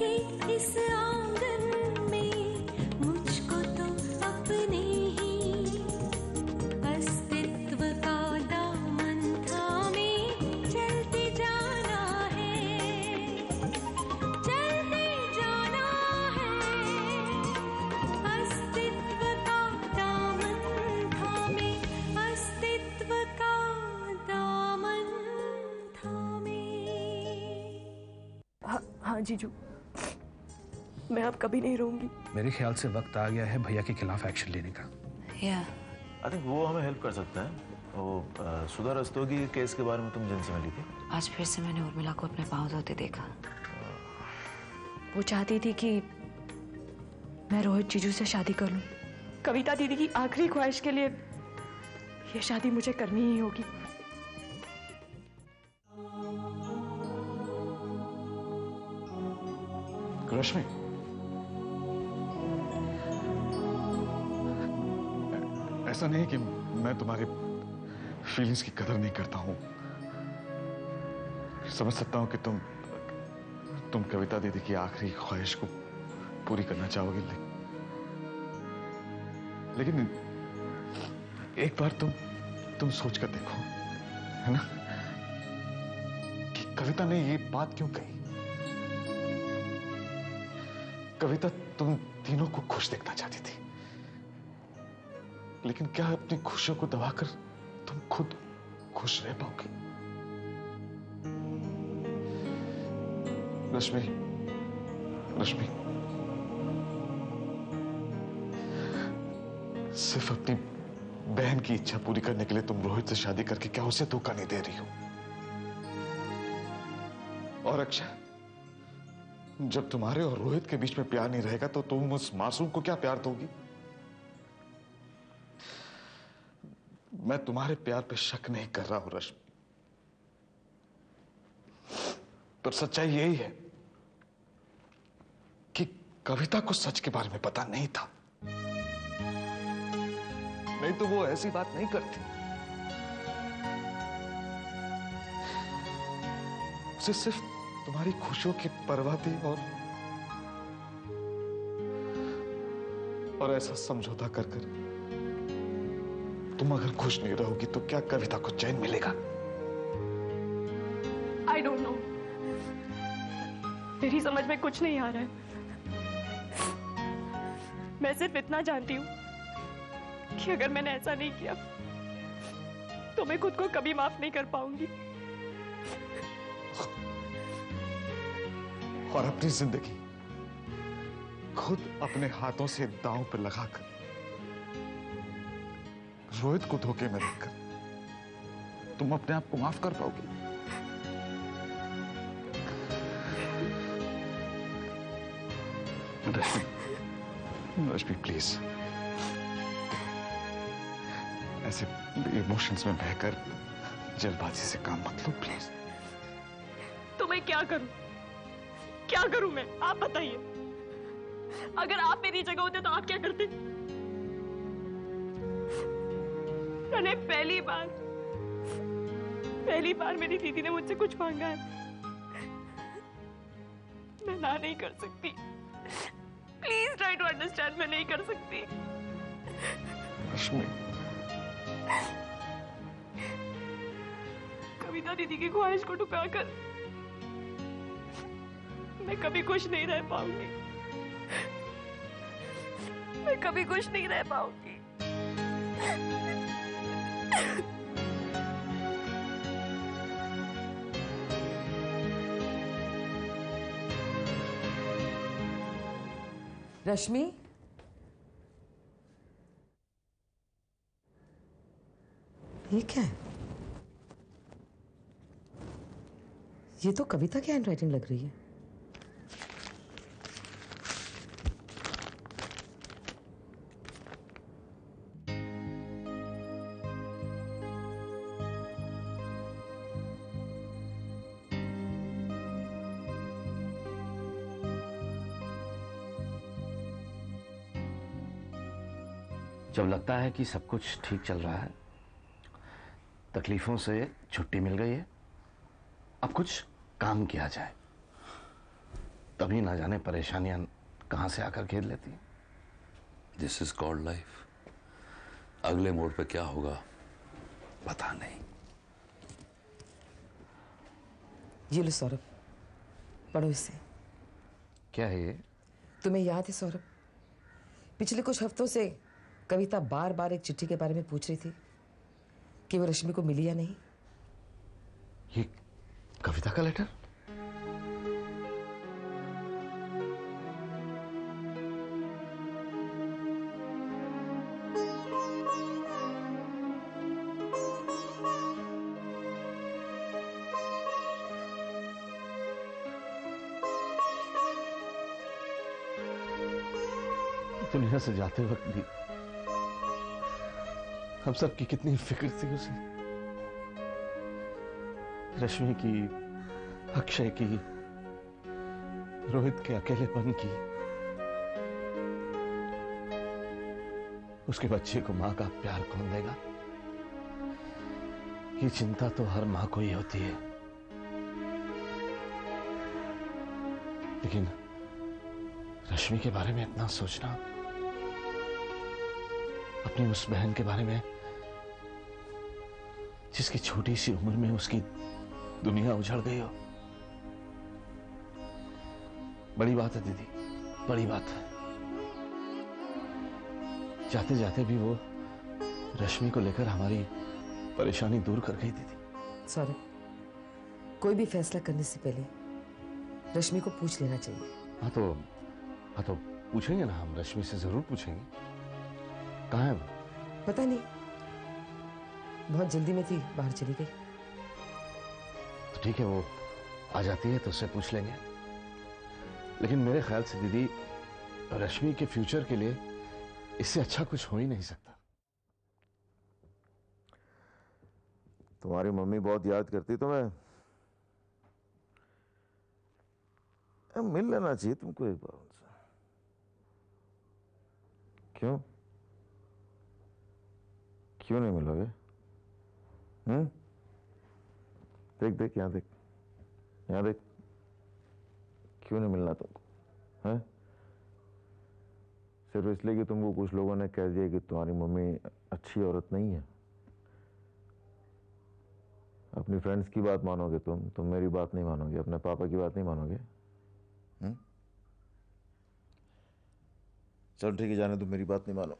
के इस आंगन में मुझको तो अपने ही अस्तित्व का दामन थामे चलते जाना है, चलते जाना है। अस्तित्व का दामन थामे, अस्तित्व का दामन थामे। हाँ जीजू, मैं अब कभी नहीं रहूंगी। मेरे ख्याल से वक्त आ गया है भैया के खिलाफ एक्शन लेने का। आई थिंक वो हमें हेल्प कर सकता है। वो सुधा रस्तोगी केस के बारे में तुम जिनसे मिली थी? आज फिर से मैंने उर्मिला को अपने पाँव धोते देखा। वो चाहती थी कि मैं रोहित जीजू से शादी कर लूं। कविता दीदी की आखिरी ख्वाहिश के लिए ये शादी मुझे करनी ही होगी। रश्मि, ऐसा नहीं कि मैं तुम्हारे फीलिंग्स की कदर नहीं करता हूं। समझ सकता हूं कि तुम कविता दीदी की आखिरी ख्वाहिश को पूरी करना चाहोगी, लेकिन एक बार तुम सोच कर देखो, है ना, कि कविता ने ये बात क्यों कही। कविता तुम तीनों को खुश देखना चाहती थी, लेकिन क्या अपनी खुशियों को दबाकर तुम खुद खुश रह पाओगी? रश्मि, रश्मि, सिर्फ अपनी बहन की इच्छा पूरी करने के लिए तुम रोहित से शादी करके क्या उसे धोखा नहीं दे रही हो? और अक्षय, जब तुम्हारे और रोहित के बीच में प्यार नहीं रहेगा तो तुम उस मासूम को क्या प्यार दोगी? मैं तुम्हारे प्यार पे शक नहीं कर रहा हूं रश्मि, पर सच्चाई यही है कि कविता को सच के बारे में पता नहीं था, नहीं तो वो ऐसी बात नहीं करती। उसे सिर्फ तुम्हारी खुशियों की परवाह थी और ऐसा समझौता कर कर तुम अगर खुश नहीं रहोगी तो क्या कविता को चैन मिलेगा? आई डोंट नो, मेरी समझ में कुछ नहीं आ रहा है। मैं सिर्फ इतना जानती हूँ कि अगर मैंने ऐसा नहीं किया तो मैं खुद को कभी माफ नहीं कर पाऊंगी। और अपनी जिंदगी खुद अपने हाथों से दांव पर लगाकर रोहित को धोखे में रखकर तुम अपने आप को माफ कर पाओगे? रश्मि, रश्मि प्लीज, ऐसे इमोशंस में बहकर जल्दबाजी से काम मत लो प्लीज। तो मैं क्या करूं? क्या करूं मैं? आप बताइए। अगर आप मेरी जगह होते तो आप क्या करते? मैंने पहली बार मेरी दीदी ने मुझसे कुछ मांगा है, मैं ना नहीं कर सकती। प्लीज ट्राई टू अंडरस्टैंड, मैं नहीं कर सकती। रश्मि, कविता दीदी की ख्वाहिश को टुकाकर मैं कभी खुश नहीं रह पाऊंगी। मैं कभी खुश नहीं रह पाऊंगी। रश्मि, ये क्या है? ये तो कविता की हैंडराइटिंग लग रही है। जब लगता है कि सब कुछ ठीक चल रहा है, तकलीफों से छुट्टी मिल गई है, अब कुछ काम किया जाए। तभी ना जाने परेशानियां कहां से आकर घेर लेती हैं। This is called life. अगले मोड़ पे क्या होगा पता नहीं। ये लो सौरभ, पढ़ो इसे। क्या है ये? तुम्हें याद है सौरभ, पिछले कुछ हफ्तों से कविता बार बार एक चिट्ठी के बारे में पूछ रही थी कि वो रश्मि को मिली या नहीं। ये कविता का लेटर? दुनिया से जाते वक्त भी हम सब की कितनी फिक्र थी उसे, रश्मि की, अक्षय की, रोहित के अकेलेपन की, उसके बच्चे को मां का प्यार कौन देगा। ये चिंता तो हर मां को ही होती है, लेकिन रश्मि के बारे में इतना सोचना, अपनी उस बहन के बारे में जिसकी छोटी सी उम्र में उसकी दुनिया उजड़ गई हो, बड़ी बात है दीदी, बड़ी बात है। जाते जाते भी वो रश्मि को लेकर हमारी परेशानी दूर कर गई दीदी। सौरभ, कोई भी फैसला करने से पहले रश्मि को पूछ लेना चाहिए। हाँ तो पूछेंगे ना, हम रश्मि से जरूर पूछेंगे। कहाँ है वो? पता नहीं, बहुत जल्दी में थी, बाहर चली गई। तो ठीक है, वो आ जाती है तो उससे पूछ लेंगे। लेकिन मेरे ख्याल से दीदी, रश्मि के फ्यूचर के लिए इससे अच्छा कुछ हो ही नहीं सकता। तुम्हारी मम्मी बहुत याद करती तुम्हें। मिल लेना चाहिए तुमको एक बार उनसे। क्यों क्यों नहीं मिलोगे? देख देख, यहाँ देख, यहाँ देख, क्यों नहीं मिलना तुमको? हैं? सिर्फ इसलिए कि तुमको कुछ लोगों ने कह दिया कि तुम्हारी मम्मी अच्छी औरत नहीं है। अपनी फ्रेंड्स की बात मानोगे तुम मेरी बात नहीं मानोगे, अपने पापा की बात नहीं मानोगे। चल ठीक है, जाने तुम मेरी बात नहीं मानो,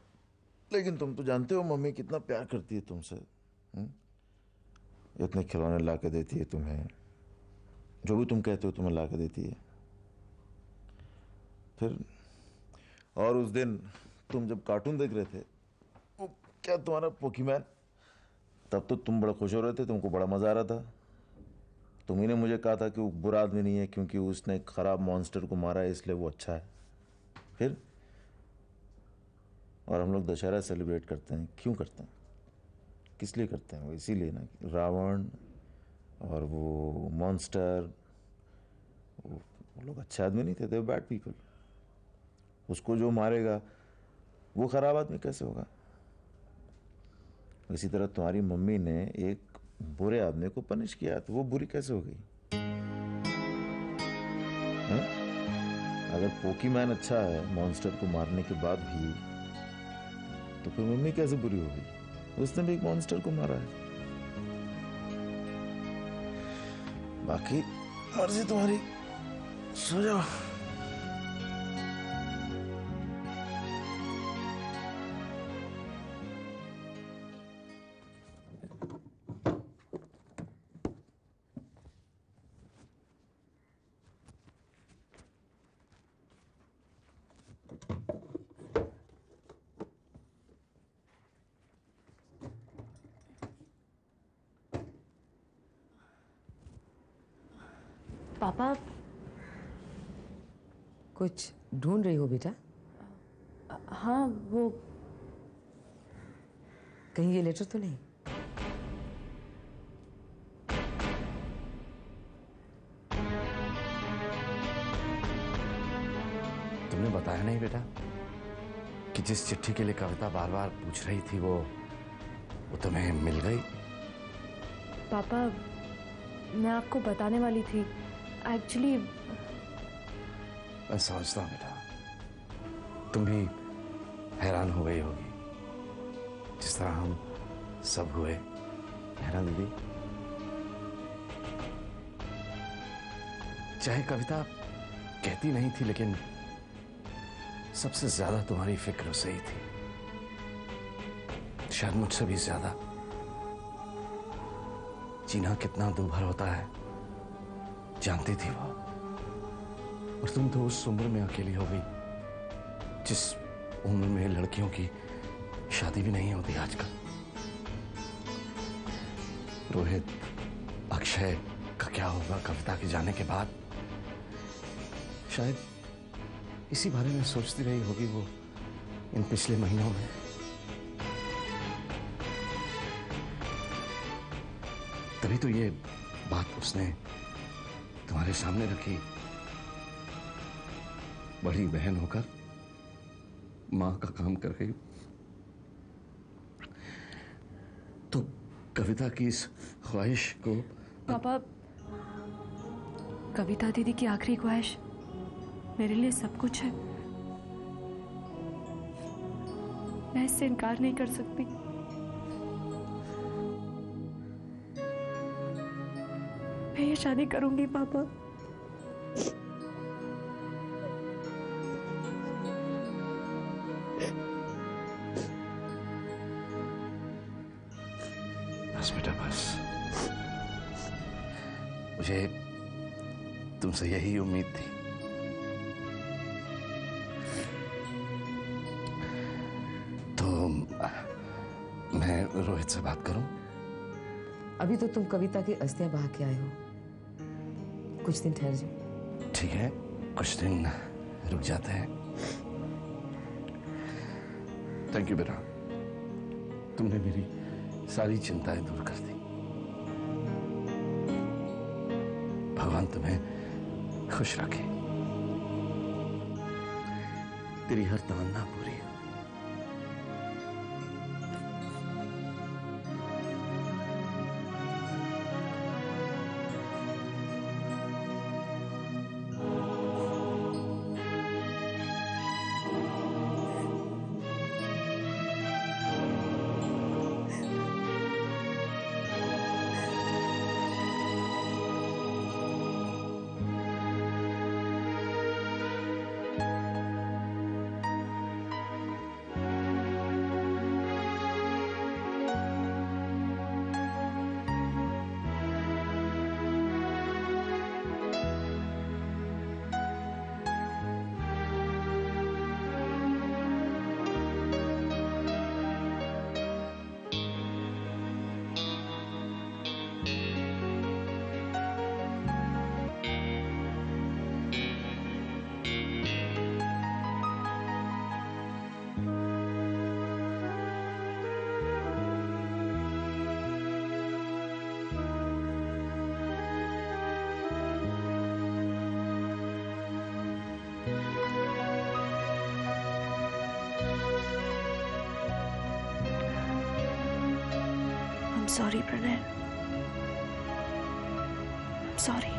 लेकिन तुम तो जानते हो मम्मी कितना प्यार करती है तुमसे। इतने खिलौने ला के देती है तुम्हें, जो भी तुम कहते हो तुम्हें ला के देती है। फिर और उस दिन तुम जब कार्टून देख रहे थे, वो क्या तुम्हारा पोकीमैन, तब तो तुम बड़ा खुश हो रहे थे, तुमको बड़ा मजा आ रहा था। तुम्ही ने मुझे कहा था कि वो बुरा आदमी नहीं है क्योंकि उसने खराब मॉन्स्टर को मारा है, इसलिए वो अच्छा है। फिर और हम लोग दशहरा सेलिब्रेट करते हैं, क्यों करते हैं, किस लिए करते हैं? वो इसीलिए ना कि रावण और वो मॉन्स्टर, वो लोग अच्छे आदमी नहीं थे, दे वर बैड पीपल। उसको जो मारेगा वो खराब आदमी कैसे होगा? इसी तरह तुम्हारी मम्मी ने एक बुरे आदमी को पनिश किया, तो वो बुरी कैसे हो गई? अगर पोकीमैन अच्छा है मॉन्स्टर को मारने के बाद भी, तो फिर मम्मी कैसे बुरी हो गई? उसने भी एक मॉन्स्टर को मारा है। बाकी मर्जी तुम्हारी, सो जाओ। पापा, कुछ ढूंढ रही हो बेटा? हाँ, वो कहीं ये लेटर तो नहीं? तुमने बताया नहीं बेटा कि जिस चिट्ठी के लिए कविता बार बार पूछ रही थी वो तुम्हें मिल गई? पापा, मैं आपको बताने वाली थी। एक्चुअली मैं समझता हूं बेटा, तुम भी हैरान हो गई होगी जिस तरह हम सब हुए, है ना दीदी? चाहे कविता कहती नहीं थी, लेकिन सबसे ज्यादा तुम्हारी फिक्र उसे ही थी, शायद मुझसे भी ज्यादा। जीना कितना दूभर होता है जानती थी वो, और तुम तो उस उम्र में अकेली हो गई जिस उम्र में लड़कियों की शादी भी नहीं होती आजकल। रोहित, अक्षय का क्या होगा कविता के जाने के बाद? शायद इसी बारे में सोचती रही होगी वो इन पिछले महीनों में। तभी तो ये बात उसने तुम्हारे सामने रखी, बड़ी बहन होकर मां का काम कर गई। तो कविता की इस ख्वाहिश को पापा, कविता दीदी की आखिरी ख्वाहिश मेरे लिए सब कुछ है। मैं इससे इनकार नहीं कर सकती। मैं ये शादी करूंगी पापा। बस बेटा बस, मुझे तुमसे यही उम्मीद थी। तो मैं रोहित से बात करूं? अभी तो तुम कविता की अस्थियां बहा के आए हो, कुछ दिन ठहर जाओ। ठीक है, कुछ दिन रुक जाते हैं। थैंक यू बेटा, तुमने मेरी सारी चिंताएं दूर कर दी। भगवान तुम्हें खुश रखे, तेरी हर तमन्ना पूरी हो। I'm sorry, Pranay. I'm sorry.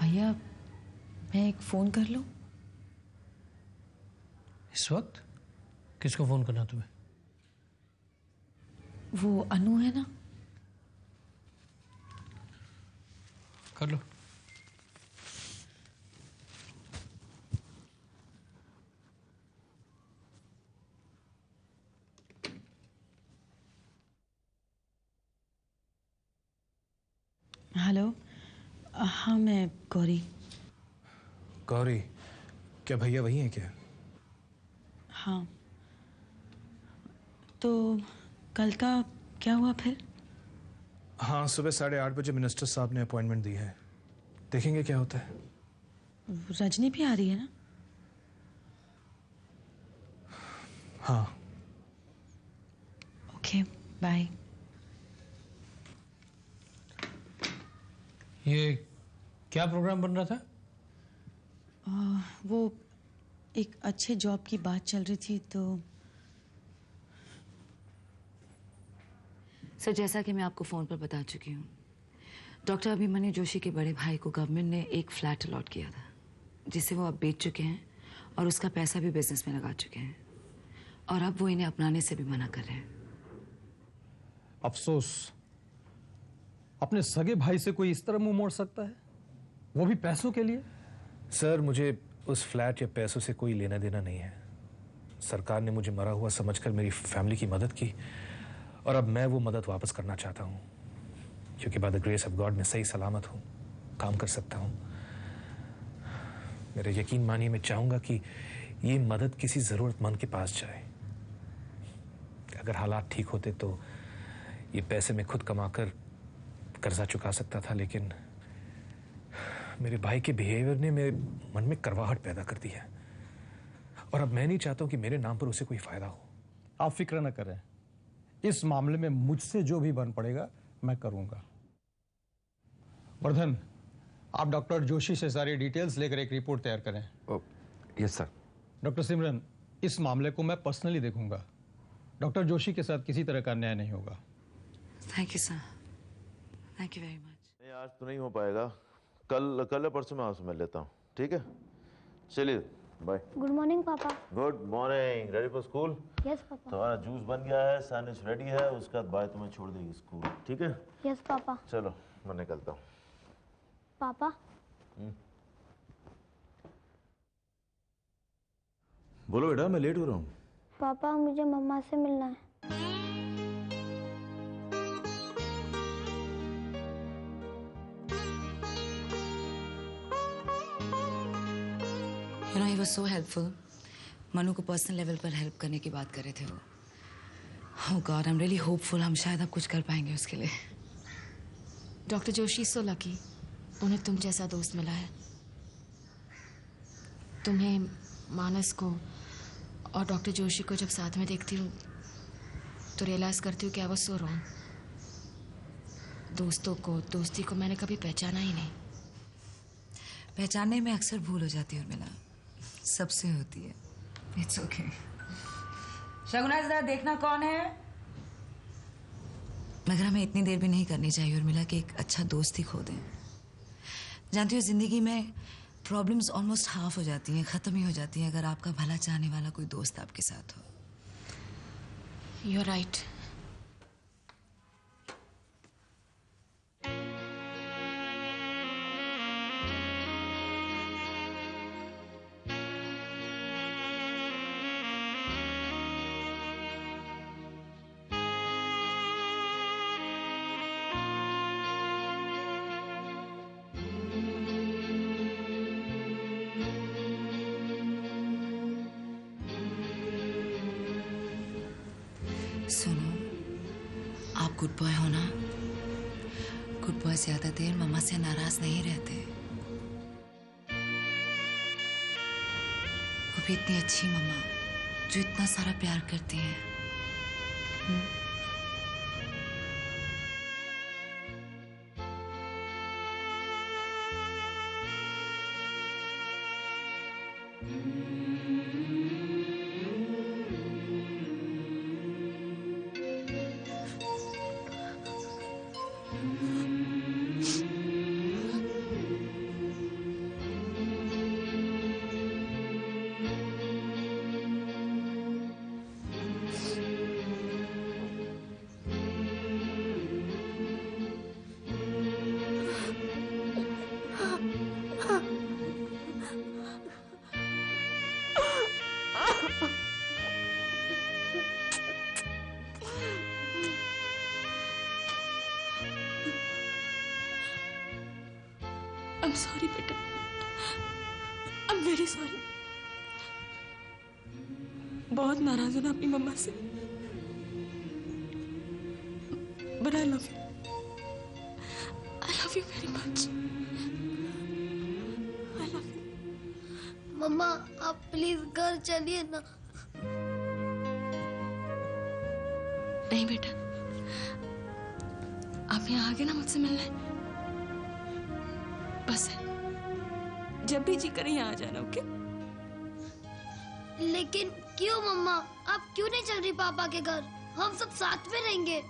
भैया, मैं एक फोन कर लूं? इस वक्त किसको फोन करना तुम्हें? वो अनु है ना? कर लो। हेलो, हाँ मैं गौरी। गौरी, क्या भैया वही हैं क्या? हाँ, तो कल का क्या हुआ फिर? हाँ, सुबह 8:30 बजे मिनिस्टर साहब ने अपॉइंटमेंट दी है, देखेंगे क्या होता है। रजनी भी आ रही है ना? हाँ। Okay, bye. ये क्या प्रोग्राम बन रहा था? वो एक अच्छे जॉब की बात चल रही थी, तो सर, जैसा कि मैं आपको फ़ोन पर बता चुकी हूँ, डॉक्टर अभिमन्यु जोशी के बड़े भाई को गवर्नमेंट ने एक फ्लैट अलॉट किया था, जिसे वो अब बेच चुके हैं और उसका पैसा भी बिजनेस में लगा चुके हैं, और अब वो इन्हें अपनाने से भी मना कर रहे हैं। अफसोस, अपने सगे भाई से कोई इस तरह मुंह मोड़ सकता है, वो भी पैसों के लिए? सर, मुझे उस फ्लैट या पैसों से कोई लेना देना नहीं है। सरकार ने मुझे मरा हुआ समझकर मेरी फैमिली की मदद की, और अब मैं वो मदद वापस करना चाहता हूँ, क्योंकि by the grace of God मैं सही सलामत हूँ, काम कर सकता हूँ। मेरा यकीन मानिए, मैं चाहूँगा कि ये मदद किसी ज़रूरतमंद के पास जाए। अगर हालात ठीक होते तो ये पैसे मैं खुद कमाकर कर्जा चुका सकता था, लेकिन मेरे भाई के बिहेवियर ने मेरे मन में करवाहट पैदा कर दी है, और अब मैं नहीं चाहता हूं कि मेरे नाम पर उसे कोई फायदा हो। आप फिक्र न करें, इस मामले में मुझसे जो भी बन पड़ेगा मैं करूंगा। वर्धन, आप डॉक्टर जोशी से सारी डिटेल्स लेकर एक रिपोर्ट तैयार करें। Yes sir. डॉक्टर सिमरन, इस मामले को मैं पर्सनली देखूंगा। डॉक्टर जोशी के साथ किसी तरह का अन्याय नहीं होगा। Thank you sir, thank you very much. नहीं, आज तो नहीं हो पाएगा, कल या परसों में आपसे मिल लेता हूँ, ठीक है? चलिए, बाय। गुड मॉर्निंग पापा। Good morning. Ready for school? Yes papa. तुम्हारा जूस बन गया है, सैंडविच रेडी है, उसके बाद बाय तुम्हें छोड़ देगी स्कूल, ठीक है? Yes papa. चलो, मैं निकलता हूँ। पापा, बोलो बेटा, मैं लेट हो रहा हूँ। पापा मुझे मम्मा से मिलना है। You know, he was so helpful. Manu को पर्सनल लेवल पर हेल्प करने की बात कर रहे थे वो। Oh God, I'm really hopeful हम शायद अब कुछ कर पाएंगे उसके लिए। डॉक्टर जोशी सो लकी, उन्हें तुम जैसा दोस्त मिला है। तुम्हें, मानस को और डॉक्टर जोशी को जब साथ में देखती हूँ तो रियलाइज करती हूँ कि आई वाज सो रॉन्ग। दोस्तों को, दोस्ती को मैंने कभी पहचाना ही नहीं। पहचानने में अक्सर भूल हो जाती है उर्मिला, सबसे होती है। It's okay. शगुना, जरा देखना कौन है। मगर हमें इतनी देर भी नहीं करनी चाहिए उर्मिला कि एक अच्छा दोस्त ही खो दें। जानती हो, जिंदगी में प्रॉब्लम्स ऑलमोस्ट हाफ हो जाती हैं, खत्म ही हो जाती हैं, अगर आपका भला चाहने वाला कोई दोस्त आपके साथ हो। You are right. सुनो, आप गुड बॉय हो ना? गुड बॉय ज्यादा देर मम्मा से नाराज नहीं रहते। वो भी इतनी अच्छी मम्मा जो इतना सारा प्यार करती हैं। I'm sorry बेटा, I'm very sorry। बहुत नाराज हूँ ना अपनी मम्मा से, but I love you। I love you very much। I love you। मम्मा आप प्लीज घर चलिए ना। नहीं बेटा, आप यहाँ आगे ना मुझसे मिलने, बस है, जब भी जी करे यहाँ आ जाना, ओके? लेकिन क्यों मम्मा, आप क्यों नहीं चल रही पापा के घर? हम सब साथ में रहेंगे।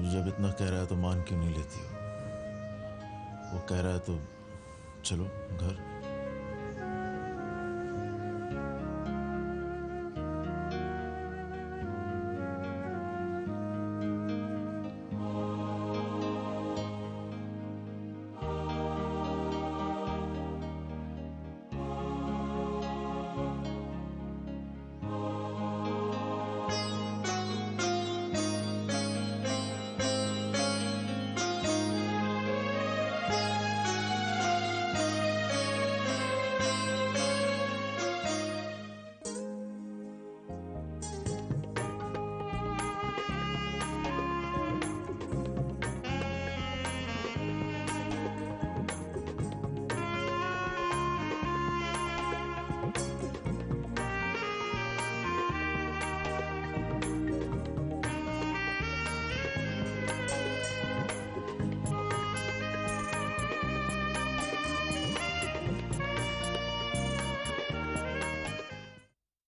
जब इतना कह रहा है तो मान क्यों नहीं लेती हो? वो कह रहा है तो चलो घर।